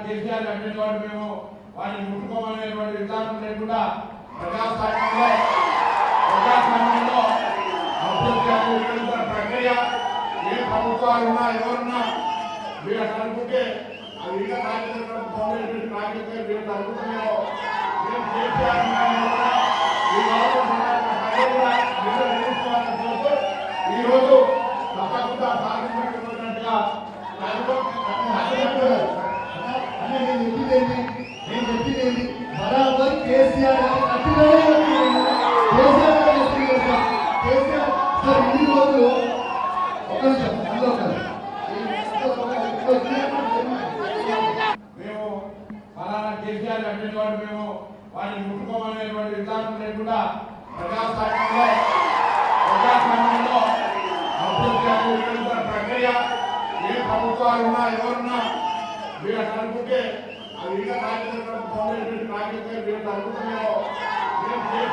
KCR admit మేము వారిని ముట్టుకోమనేటువంటి విధానం లేకుండా ప్రజాస్వామ్యంలో ప్రక్రియ ఏ ప్రభుత్వాలు ఉన్నా ఎవరున్నా మీరు అట్లా అనుకుంటే అది ఇంకా నాయకులు మీరు అనుకుంటున్నారో ఈరోజు తప్పకుండా సాధించినట్టుగా నేను చెప్పింది బరాబర్ కేసీఆర్ సార్ ఇన్ని రోజులు ఒక మేము ఫలానా కేసీఆర్ అడ్మిట్ మేము వారిని ముట్టుకోమనేటువంటి విధానం లేకుండా ప్రజాస్వామ్యంలో ప్రక్రియ ఏ ప్రభుత్వాలు ఉన్నా ఎవరున్నా మీరు అట్లా అనుకుంటే అది ఇంకా నాయకులు మీరు అనుకుంటున్నారో కేసీఆర్